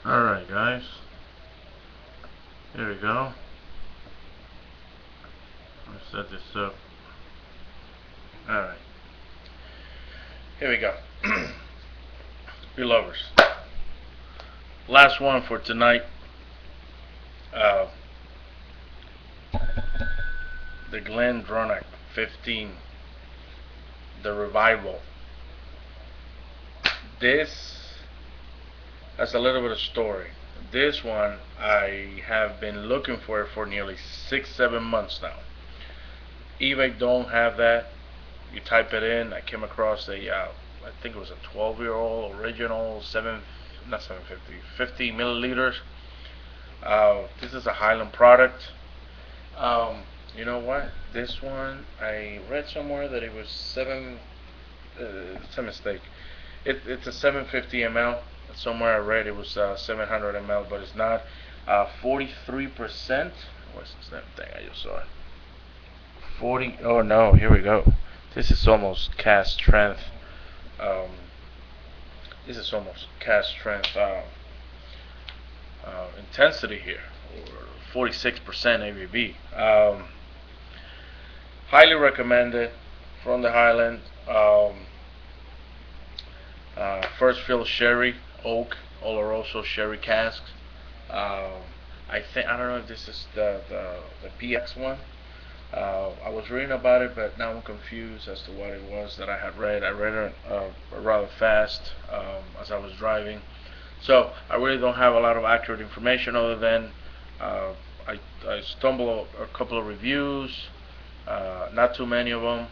Alright guys, here we go. Let's set this up. Alright, here we go. Beer lovers, last one for tonight. Uh, the GlenDronach 15, the revival. This has a little bit of story. This one I have been looking for nearly 6-7 months now. eBay don't have that. You type it in. I came across I think it was a 12-year-old original not 750, 50 milliliters. This is a Highland product. Um, you know what? This one I read somewhere that it was seven. It's a mistake. It's a 750 ml. Somewhere I read it was 700 ml, but it's not. 43%. What's this damn thing? I just saw it. 40. Oh no! Here we go. This is almost cast strength. Um, this is almost cast strength intensity here. 46% ABV. Highly recommended from the Highland. First fill sherry, oak, oloroso sherry casks. Um, I don't know if this is the PX one. I was reading about it, but now I'm confused as to what it was that I had read. I read it rather fast as I was driving, so I really don't have a lot of accurate information other than uh, I stumbled a couple of reviews. Not too many of them.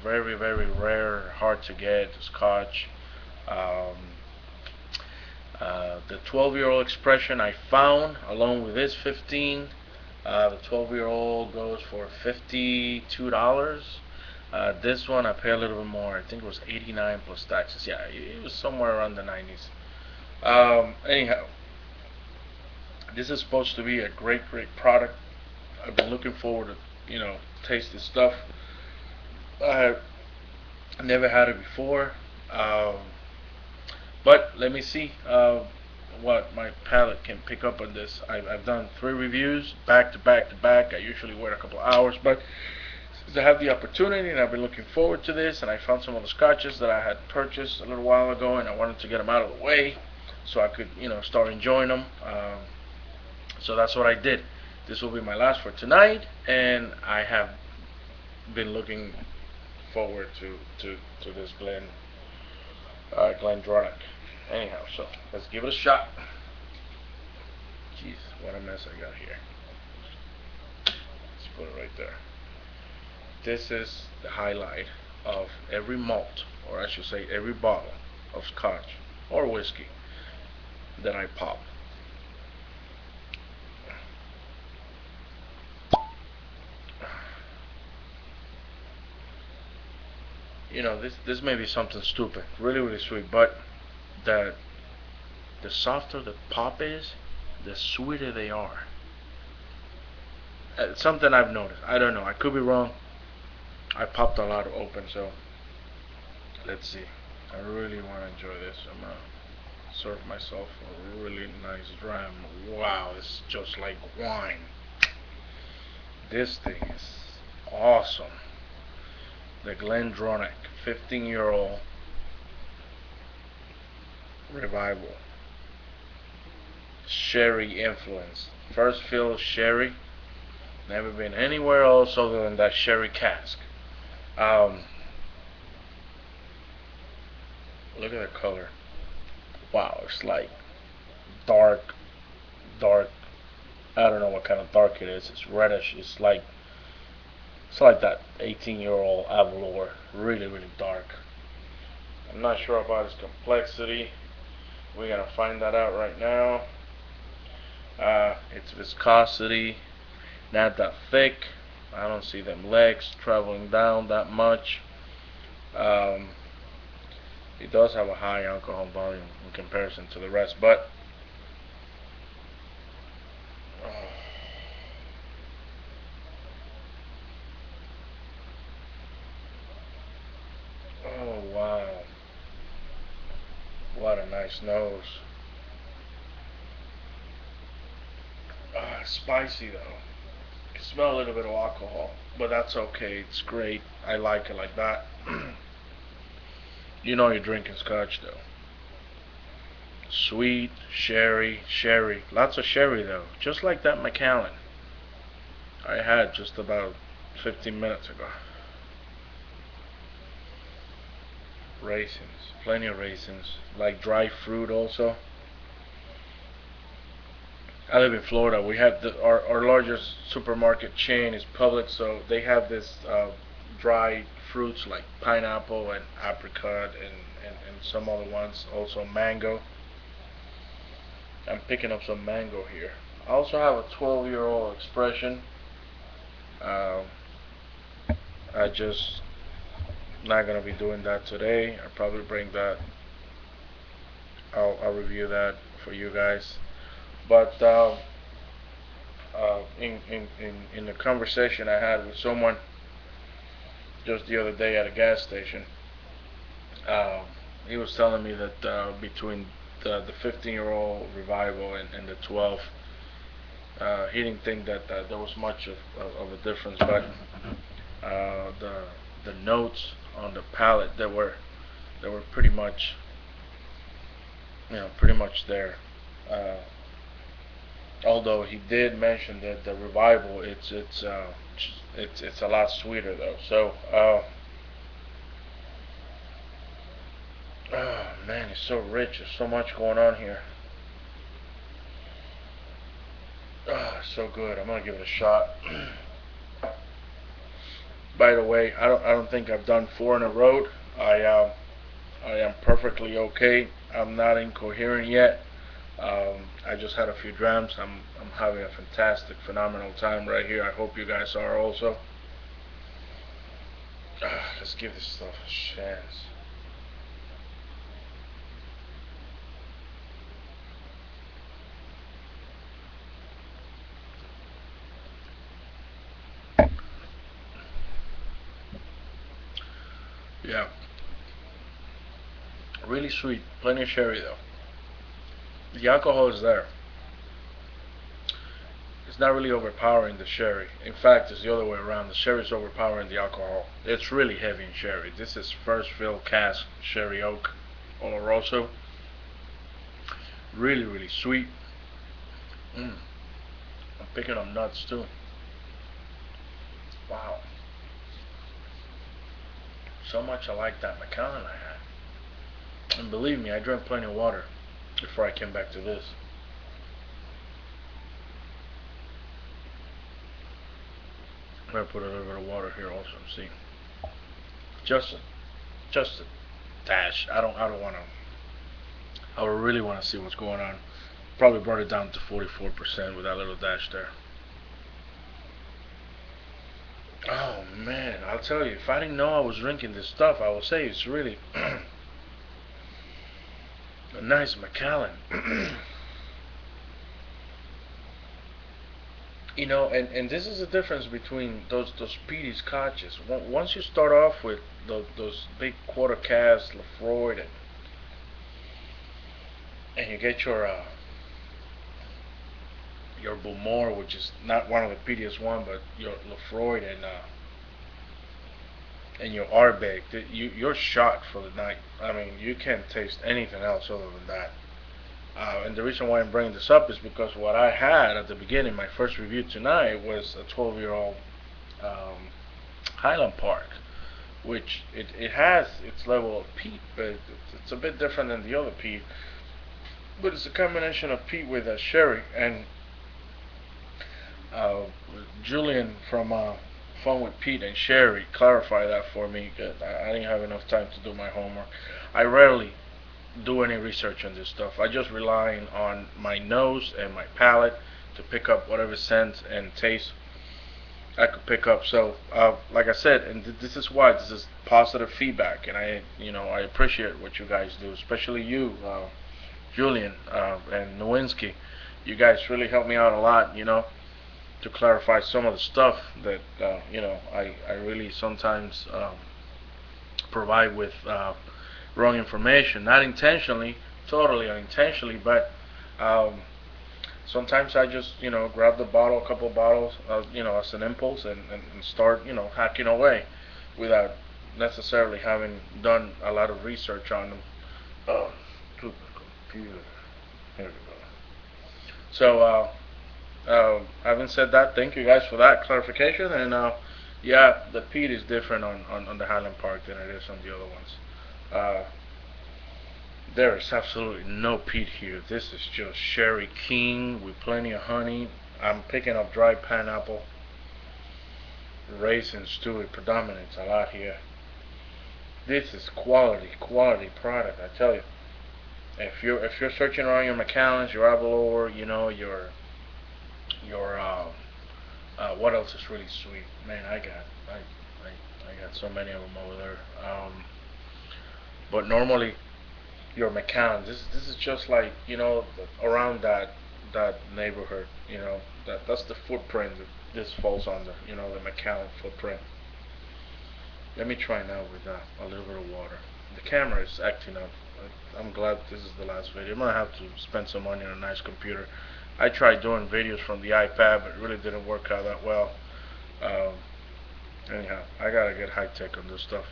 Very very rare, hard to get. Scotch. Um, the 12-year-old expression I found along with this 15. The 12-year-old goes for $52. This one I pay a little bit more. I think it was 89 plus taxes. Yeah, it was somewhere around the 90s. Anyhow, this is supposed to be a great product. I've been looking forward to taste this stuff. I never had it before. Um, but let me see what my palate can pick up on this. I've done 3 reviews back to back to back. I usually wait a couple of hours, but since I have the opportunity and I've been looking forward to this, and I found some of the scotches that I had purchased a little while ago, and I wanted to get them out of the way so I could, start enjoying them. So that's what I did. This will be my last for tonight, and I have been looking forward to this GlenDronach. Anyhow, so let's give it a shot. Jeez, what a mess I got here. Let's put it right there. This is the highlight of every malt, or I should say every bottle of scotch or whiskey that I pop. This may be something stupid, really really sweet, but the the softer the pop is, the sweeter they are. It's something I've noticed. I don't know. I could be wrong. I popped a lot open, so let's see. I really want to enjoy this. I'm gonna serve myself a really nice dram. Wow, it's just like wine. This thing is awesome. The GlenDronach 15-year-old revival. Sherry influence. First fill sherry. Never been anywhere else other than that sherry cask. Um, Look at the color. Wow, it's like dark, dark. I don't know what kind of dark it is. It's reddish. It's like that 18-year-old Avalor. Really, really dark. I'm not sure about its complexity. We're gonna find that out right now. Its viscosity, not that thick. I don't see them legs traveling down that much. Um, it does have a high alcohol volume in comparison to the rest, but oh wow, what a nice nose. spicy though. You can smell a little bit of alcohol, but that's okay. It's great. I like it like that. You know you're drinking scotch though. Sweet, sherry. Lots of sherry though. Just like that Macallan I had just about 15 minutes ago. Raisins. Plenty of raisins. Like dry fruit also. I live in Florida. We have our largest supermarket chain is Publix, so they have this dry fruits like pineapple and apricot and some other ones. Also mango. I'm picking up some mango here. I also have a 12-year-old expression. Uh, I just not gonna be doing that today. I'll probably bring that. I'll review that for you guys. But in the conversation I had with someone just the other day at a gas station, uh, he was telling me that between the 15-year-old revival and the 12, he didn't think that there was much of a difference, but the notes on the palate that were pretty much there. Uh, Although he did mention that the revival, it's a lot sweeter though. So, oh man, it's so rich. There's so much going on here. Oh, it's so good. I'm gonna give it a shot. By the way, I don't think I've done four in a row. I am perfectly okay. I'm not incoherent yet. I just had a few drams. I'm having a fantastic, phenomenal time right here. I hope you guys are also. Let's give this stuff a chance. Yeah, really sweet. Plenty of sherry though. The alcohol is there. It's not really overpowering the sherry. In fact, it's the other way around. The sherry is overpowering the alcohol. It's really heavy in sherry. This is first fill cask sherry oak oloroso. Really, really sweet. Mm. I'm picking up nuts too. Wow. So much I like that Macallan I had. And believe me, I drank plenty of water before I came back to this. I'm gonna put a little bit of water here also. See, just just a dash. I don't want to. I really want to see what's going on. Probably brought it down to 44% with that little dash there. Oh man, I'll tell you, if I didn't know I was drinking this stuff, I would say it's really a nice Macallan. And this is the difference between those peaty scotches. Once you start off with those big quarter casks Lafroy and you get your Bowmore, which is not one of the peatiest one, but your Lafroy and your Ardbeg, you're shot for the night. I mean, you can't taste anything else other than that. And the reason why I'm bringing this up is because what I had at the beginning, my first review tonight, was a 12-year-old um, Highland Park, which it has its level of peat, but it's a bit different than the other peat. But it's a combination of peat with a sherry. And uh, Julian from Fun with Pete and Sherry clarified that for me. 'Cause I didn't have enough time to do my homework. I rarely do any research on this stuff. I just rely on my nose and my palate to pick up whatever scent and taste I could pick up. So, like I said, and this is why this is positive feedback, and I appreciate what you guys do, especially you, Julian, and Nowinski. You guys really help me out a lot, to clarify some of the stuff that I really sometimes provide with wrong information, not intentionally, totally unintentionally, but um, Sometimes I just, grab the bottle, a couple bottles, as an impulse, and start, hacking away without necessarily having done a lot of research on them. Oh, stupid computer. Here we go. So, having said that, thank you guys for that clarification. And yeah, the peat is different on the Highland Park than it is on the other ones. Uh, there is absolutely no peat here. This is just Sherry King with plenty of honey. I'm picking up dry pineapple. Raisins too. It predominates a lot here. This is quality product. I tell you. If you're searching around your Macallans, your Avalor, your what else is really sweet? Man, I got so many of them over there. But normally your Macallan, this is just like, around that neighborhood. That's the footprint that this falls under. The Macallan footprint. Let me try now with a little bit of water. The camera is acting up. I'm glad this is the last video. I'm gonna have to spend some money on a nice computer. I tried doing videos from the iPad, but it really didn't work out that well. Um, Anyhow, I gotta get high tech on this stuff.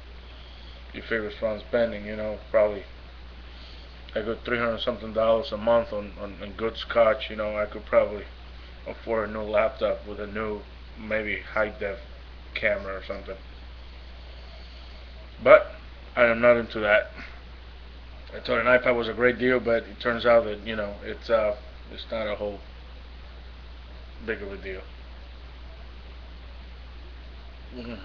You figure if I'm spending, probably a good $300 something a month on good scotch, I could probably afford a new laptop with a new, maybe high def camera or something. But I am not into that. I thought an iPad was a great deal, but it turns out that it's not a whole big of a deal. Mhm.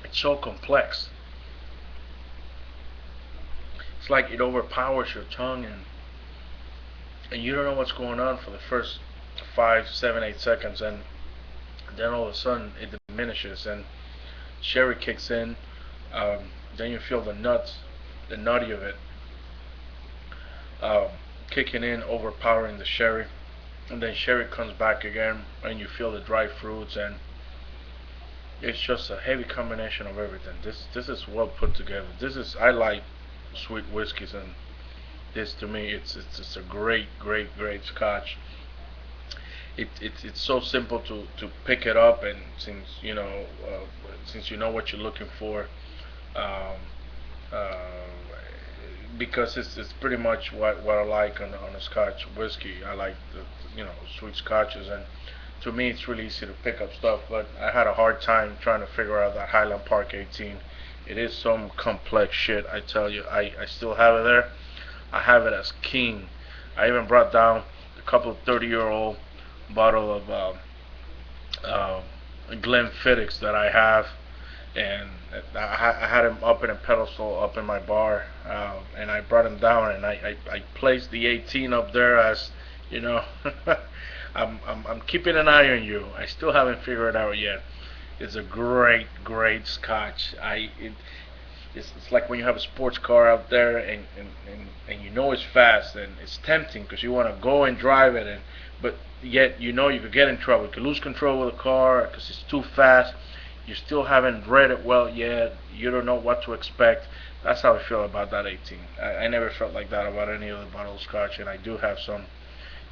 It's so complex. It's like it overpowers your tongue, and you don't know what's going on for the first 5, 7, 8 seconds, and then all of a sudden it diminishes and sherry kicks in. Then you feel the nutty of it, um, kicking in, overpowering the sherry, and then sherry comes back again, and you feel the dry fruits, and it's just a heavy combination of everything. This is well put together. This is I like sweet whiskeys, and this to me it's a great scotch. It's so simple to pick it up, and since you know what you're looking for, um, uh, because it's pretty much what I like on a Scotch whiskey. I like the sweet scotches, and to me it's really easy to pick up stuff. But I had a hard time trying to figure out that Highland Park 18. It is some complex shit. I tell you, I still have it there. I have it as king. I even brought down a couple of 30-year-old bottle of uh, Glenfiddich that I have, and I had him up in a pedestal up in my bar, and I brought him down, and I placed the 18 up there as, you know, I'm keeping an eye on you. I still haven't figured it out yet. It's a great scotch. It's like when you have a sports car out there, and you know it's fast, and it's tempting because you want to go and drive it, but yet you could get in trouble. You could lose control of the car because it's too fast. You still haven't read it well yet. You don't know what to expect. That's how I feel about that 18. I never felt like that about any other bottle of scotch, and I do have some,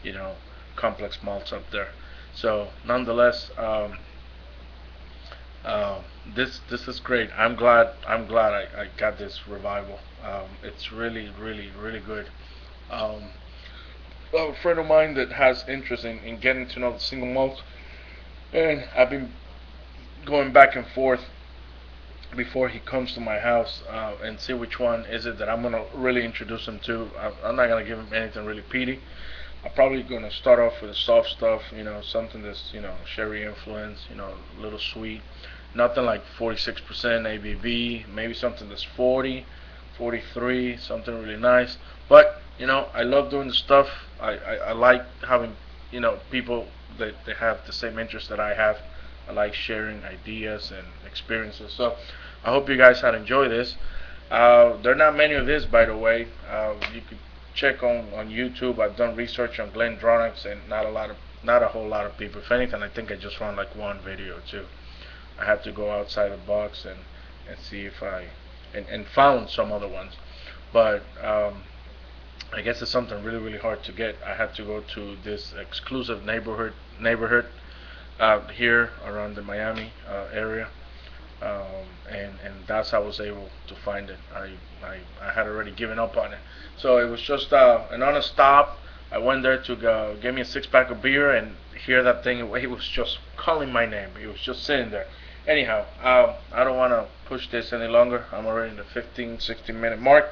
you know, complex malts up there. So nonetheless, this is great. I'm glad I got this revival. It's really good. Um, a friend of mine that has interest in getting to know the single malt, and I've been going back and forth before he comes to my house, and see which one is it that I'm gonna really introduce him to. I'm not gonna give him anything really peaty. I'm probably gonna start off with the soft stuff, something that's sherry influence, a little sweet, nothing like 46% ABV, maybe something that's 40, 43, something really nice. But I love doing the stuff. I like having people that they have the same interest that I have. I like sharing ideas and experiences. So I hope you guys had enjoyed this. There are not many of this, by the way. You could check on YouTube. I've done research on GlenDronach, and not a lot of not a whole lot of people. If anything, I think I just found like one video or two. I had to go outside the box and see if and found some other ones, but I guess it's something really hard to get. I had to go to this exclusive neighborhood out here around the Miami area, and that's how I was able to find it. I had already given up on it, so it was just an honest stop. I went there to go get me a 6 pack of beer and hear that thing. It was just calling my name. It was just sitting there. Anyhow, I don't want to push this any longer. I'm already in the 15, 16-minute mark.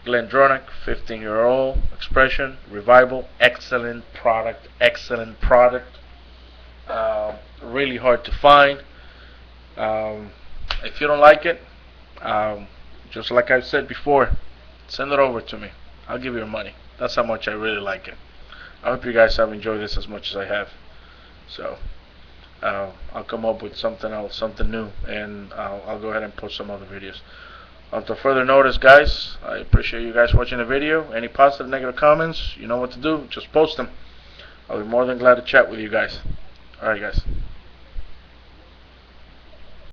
GlenDronach, 15-year-old expression, revival, excellent product, excellent product. Really hard to find. If you don't like it, just like I said before, send it over to me. I'll give you your money. That's how much I really like it. I hope you guys have enjoyed this as much as I have. So I'll come up with something else, something new, and I'll go ahead and post some other videos. Until further notice, guys, I appreciate you guys watching the video. Any positive, negative comments, you know what to do. Just post them. I'll be more than glad to chat with you guys. Alright, guys.